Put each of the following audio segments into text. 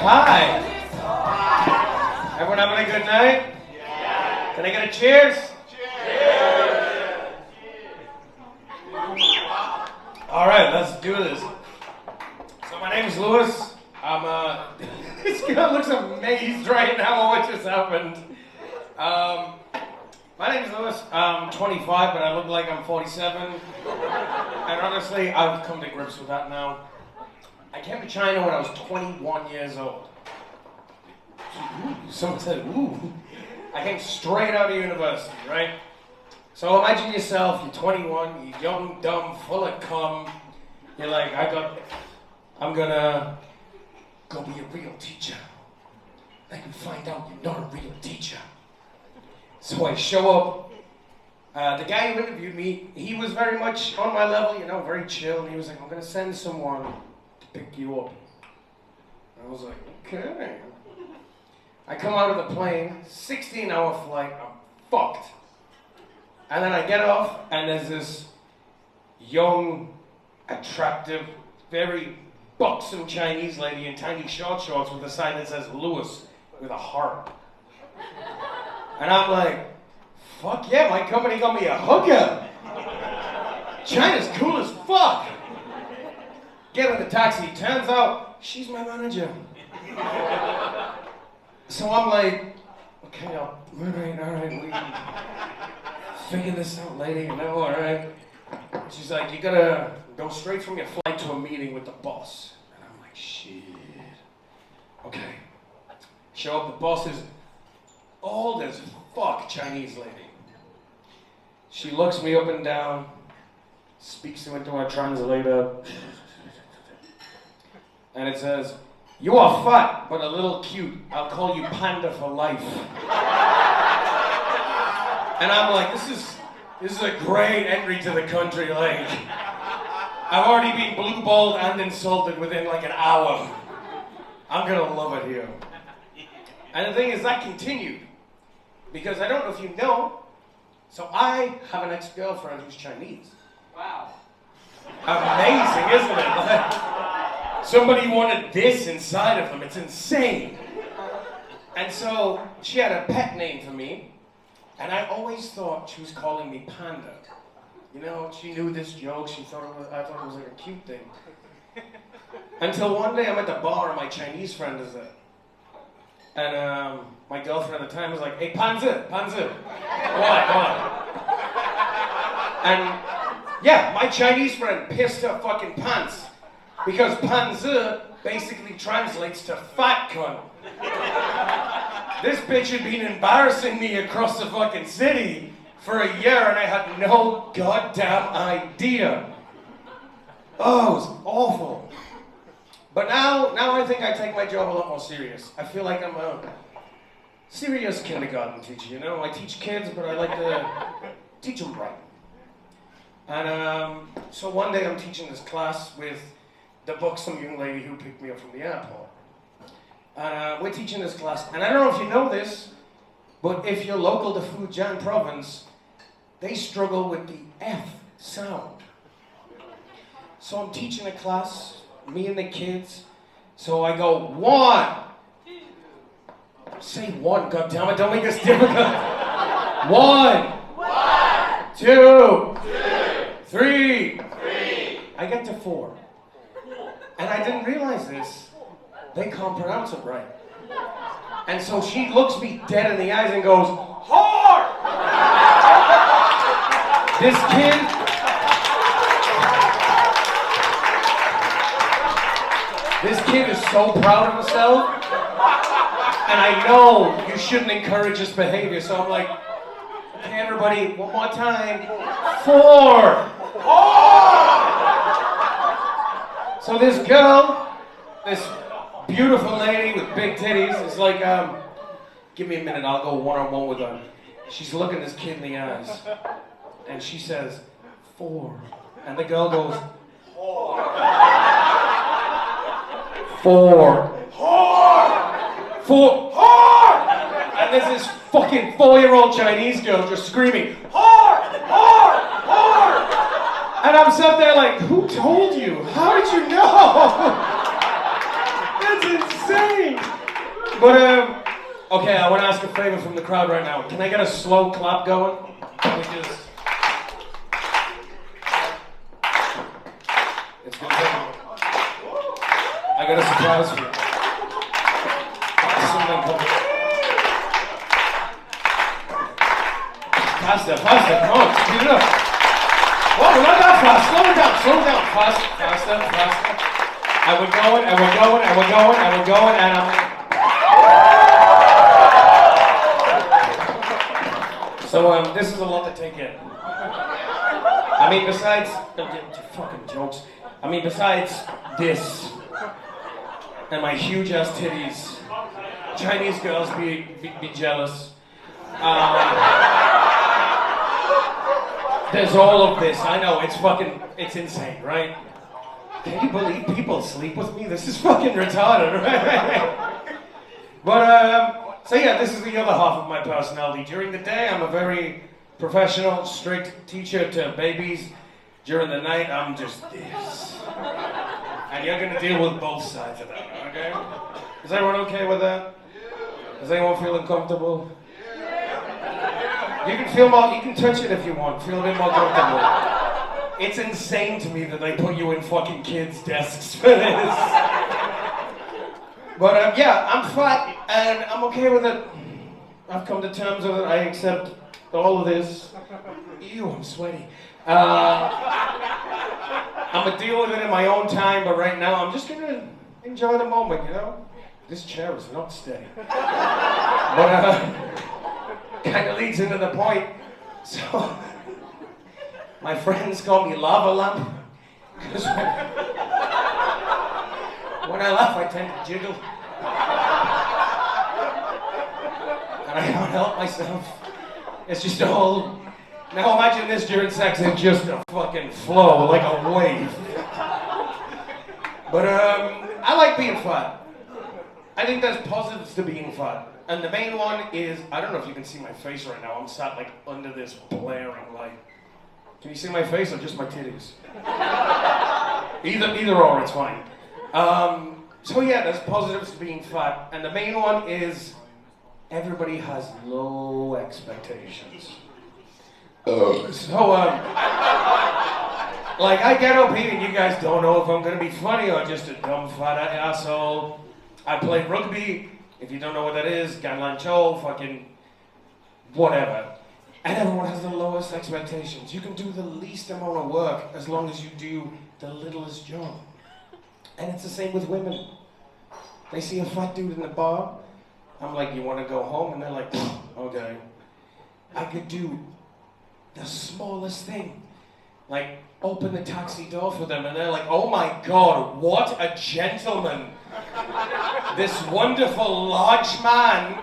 Hi. Everyone having a good night? Yeah. Can I get a cheers? Cheers. All right, let's do this. So my name is Lewis. This guy looks amazed right now at what just happened. My name is Lewis. I'm 25, but I look like I'm 47. And honestly, I've come to grips with that now. I came to China when I was 21 years old. Ooh, someone said, ooh. I came straight out of university, right? So imagine yourself, you're 21, you're young, dumb, full of cum. You're like, I'm gonna go be a real teacher. I can find out you're not a real teacher. So I show up. The guy who interviewed me, he was very much on my level, you know, very chill. And he was like, I'm gonna send someone to pick you up. I was like, okay. I come out of the plane, 16-hour flight, I'm fucked. And then I get off, and there's this young, attractive, very buxom Chinese lady in tiny short shorts with a sign that says Lewis with a heart. And I'm like, fuck yeah, my company got me a hooker. China's cool as fuck. Get in the taxi, turns out she's my manager. So I'm like, okay, all right, we figure this out later, you know, all right. She's like, you gotta go straight from your flight to a meeting with the boss. And I'm like, shit. Okay. Show up, the boss is old as fuck Chinese lady. She looks me up and down, speaks into our translator, and it says, you are fat, but a little cute. I'll call you Panda for life. And I'm like, this is a great entry to the country. Like, I've already been blue-balled and insulted within like an hour. I'm gonna love it here. And the thing is, that continued. Because I don't know if you know, so I have an ex-girlfriend who's Chinese. Wow. Amazing, isn't it? Like, somebody wanted this inside of them. It's insane. And so she had a pet name for me, and I always thought she was calling me Panda. You know, she knew this joke. I thought it was like a cute thing. Until one day I'm at the bar and my Chinese friend is there. And my girlfriend at the time was like, hey, Panzi. Come on. And yeah, my Chinese friend pissed her fucking pants. Because Panzi basically translates to fat cunt. This bitch had been embarrassing me across the fucking city for a year and I had no goddamn idea. Oh, it was awful. But now I think I take my job a lot more serious. I feel like I'm a serious kindergarten teacher, you know? I teach kids, but I like to teach them right. And so one day I'm teaching this class with the buxom young lady who picked me up from the airport. And we're teaching this class, and I don't know if you know this, but if you're local to Fuzhou province, they struggle with the F sound. So I'm teaching a class, me and the kids, so I go, 1. Say 1, goddammit, don't make this difficult. 1. 2. 3. I get to 4. And I didn't realize this. They can't pronounce it right. And so she looks me dead in the eyes and goes, whore! This kid is so proud of himself. And I know you shouldn't encourage this behavior. So I'm like, okay, everybody, one more time. 4! Whore! So this girl, this beautiful lady with big titties is like, give me a minute, I'll go one-on-one with her. She's looking this kid in the eyes, and she says, 4. And the girl goes, 4. 4. 4. And there's this fucking 4-year-old Chinese girl just screaming, whore! And I'm sitting there like, who told you? How did you know? is insane. But okay, I want to ask a favor from the crowd right now. Can I get a slow clap going? It's gonna take. I got a surprise for you. Something coming. Faster, come on, speed it up. Whoa, we're not that fast. Slow it down. Faster. And we're going, and I'm. So this is a lot to take in. I mean, besides fucking jokes. I mean, besides this and my huge ass titties, Chinese girls be jealous. There's all of this. I know it's insane, right? Can you believe people sleep with me? This is fucking retarded, right? But so yeah, this is the other half of my personality. During the day, I'm a very professional, strict teacher to babies. During the night, I'm just this. And you're gonna deal with both sides of that, okay? Is everyone okay with that? Does anyone feel uncomfortable? You can feel more, you can touch it if you want, feel a bit more comfortable. It's insane to me that they put you in fucking kids' desks for this. But yeah, I'm fat and I'm okay with it. I've come to terms with it, I accept all of this. Ew, I'm sweaty. I'm gonna deal with it in my own time, but right now I'm just gonna enjoy the moment, you know? This chair is not steady. But kind of leads into the point. So, my friends call me lava lamp. Because when I laugh, I tend to jiggle. And I can't help myself. It's just a whole... Now imagine this during sex, it's just a fucking flow, like a wave. But I like being fat. I think there's positives to being fat. And the main one is, I don't know if you can see my face right now. I'm sat like under this blaring light. Can you see my face or just my titties? Either or, it's fine. So yeah, there's positives to being fat. And the main one is, everybody has low expectations. So, like I get up here and you guys don't know if I'm gonna be funny or just a dumb fat asshole. I play rugby. If you don't know what that is, Ganlan Chol, fucking whatever. And everyone has the lowest expectations. You can do the least amount of work as long as you do the littlest job. And it's the same with women. They see a fat dude in the bar. I'm like, you want to go home? And they're like, okay. I could do the smallest thing. Like, open the taxi door for them. And they're like, oh my God, what a gentleman. This wonderful, large man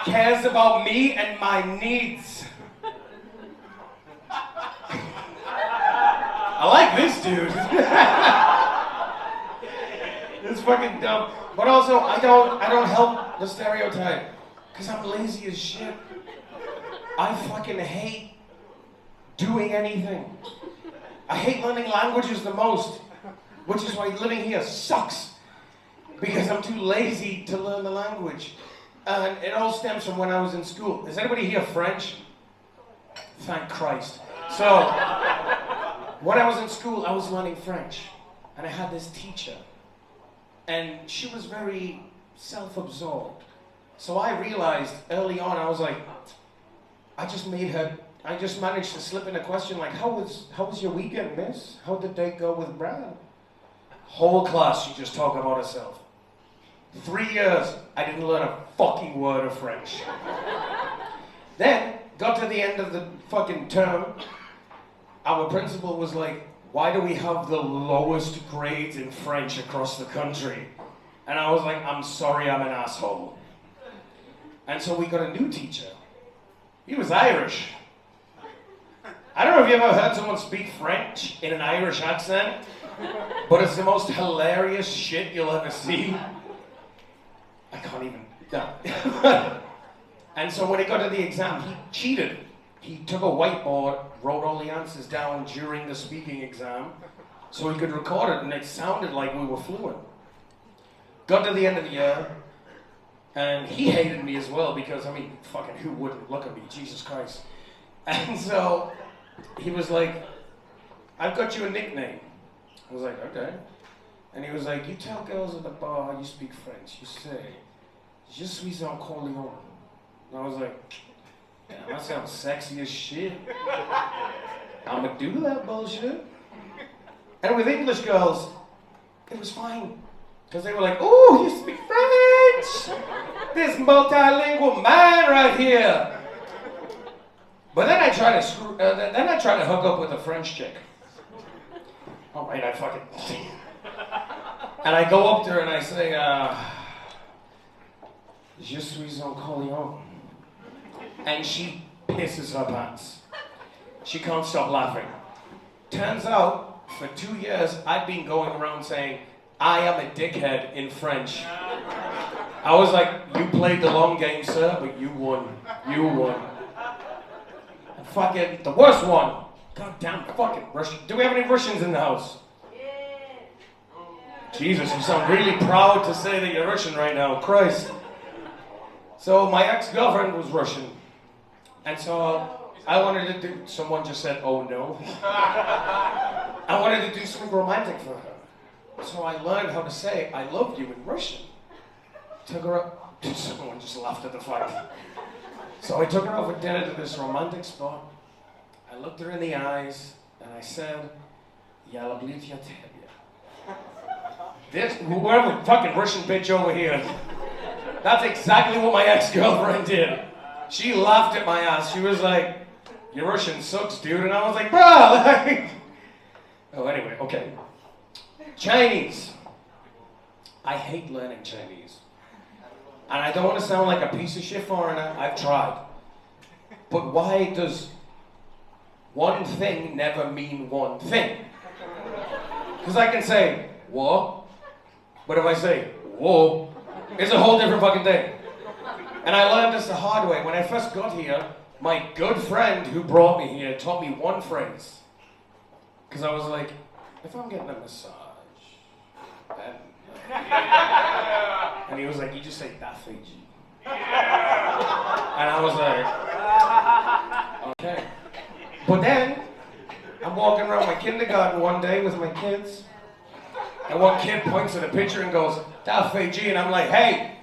cares about me and my needs. I like this dude. It's fucking dumb. But also, I don't help the stereotype. Because I'm lazy as shit. I fucking hate doing anything. I hate learning languages the most. Which is why living here sucks. Because I'm too lazy to learn the language. And it all stems from when I was in school. Is anybody here French? Thank Christ. So, when I was in school, I was learning French. And I had this teacher. And she was very self-absorbed. So I realized early on, I was like, I just managed to slip in a question like, how was your weekend, miss? How did the date go with Brad? Whole class, she just talked about herself. 3 years, I didn't learn a fucking word of French. Then, got to the end of the fucking term, our principal was like, why do we have the lowest grades in French across the country? And I was like, I'm sorry, I'm an asshole. And so we got a new teacher. He was Irish. I don't know if you ever heard someone speak French in an Irish accent, but it's the most hilarious shit you'll ever see. I can't even, no. And so when it got to the exam, he cheated. He took a whiteboard, wrote all the answers down during the speaking exam, so he could record it, and it sounded like we were fluent. got to the end of the year, and he hated me as well because, I mean, fucking who wouldn't look at me, Jesus Christ. And so he was like, I've got you a nickname. I was like, okay. And he was like, you tell girls at the bar you speak French. You say, je suis un Corleone. And I was like, damn, that sounds sexy as shit. I'ma do that bullshit. And with English girls, it was fine. Because they were like, ooh, you speak French! This multilingual man right here. But then I tried to hook up with a French chick. All right, I fucking... And I go up to her and I say, je suis un Corleone. And she pisses her pants. She can't stop laughing. Turns out, for 2 years, I'd been going around saying, I am a dickhead in French. I was like, you played the long game, sir, but you won. You won. And fucking, the worst one. Goddamn fucking Russian. Do we have any Russians in the house? Jesus, you sound really proud to say that you're Russian right now. Christ. So my ex-girlfriend was Russian. And so I wanted to do, someone just said, oh no. I wanted to do something romantic for her. So I learned how to say, I love you in Russian. Took her up, someone just laughed at the fact. So I took her out for dinner to this romantic spot. I looked her in the eyes and I said, "Я люблю тебя." This, whoever fucking Russian bitch over here, that's exactly what my ex-girlfriend did. She laughed at my ass. She was like, your Russian sucks, dude. And I was like, bro, like... Oh, anyway, okay. Chinese. I hate learning Chinese. And I don't want to sound like a piece of shit foreigner. I've tried. But why does one thing never mean one thing? Because I can say, whoa. But if I say, whoa, it's a whole different fucking thing. And I learned this the hard way. When I first got here, my good friend who brought me here taught me one phrase. Because I was like, if I'm getting a massage, then... And he was like, you just say, da Fiji. And I was like, okay. But then, I'm walking around my kindergarten one day with my kids. And one kid points at a picture and goes, da Fiji. And I'm like, hey,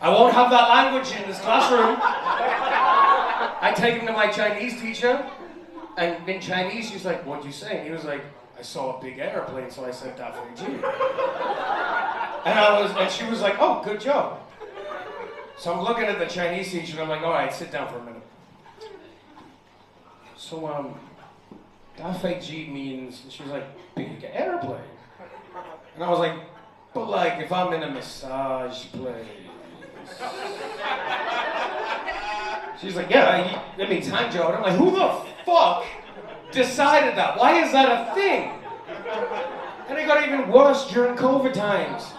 I won't have that language in this classroom. I take him to my Chinese teacher. And in Chinese, she's like, what'd you say? And he was like, I saw a big airplane, so I said, da Fiji. And she was like, oh, good job. So I'm looking at the Chinese teacher and I'm like, all right, sit down for a minute. So, da Fiji means, and she was like, big airplane. And I was like, but like, if I'm in a massage place. She's like, yeah, that means hand job. And I'm like, who the fuck decided that? Why is that a thing? And it got even worse during COVID times.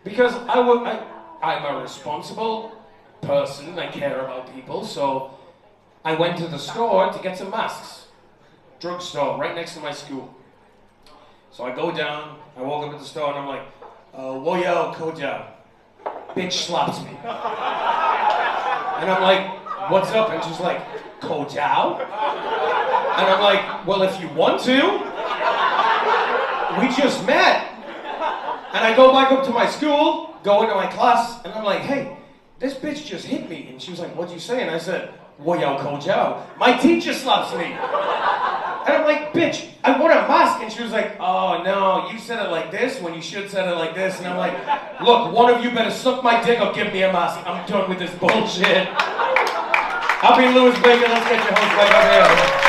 Because I'm a responsible person, I care about people, so I went to the store to get some masks. Drugstore, right next to my school. So I go down, I walk up at the store and I'm like, wo yao ko jiao. Bitch slaps me. And I'm like, what's up? And she's like, ko jiao? And I'm like, well, if you want to, we just met. And I go back up to my school, go into my class, and I'm like, hey, this bitch just hit me. And she was like, what'd you say? And I said, wo yao ko jiao. My teacher slaps me. And I'm like, bitch, I want a mask. And she was like, oh no, you said it like this when you should have said it like this. And I'm like, look, one of you better suck my dick or give me a mask. I'm done with this bullshit. I've been Louis Bacon, let's get your host back up here.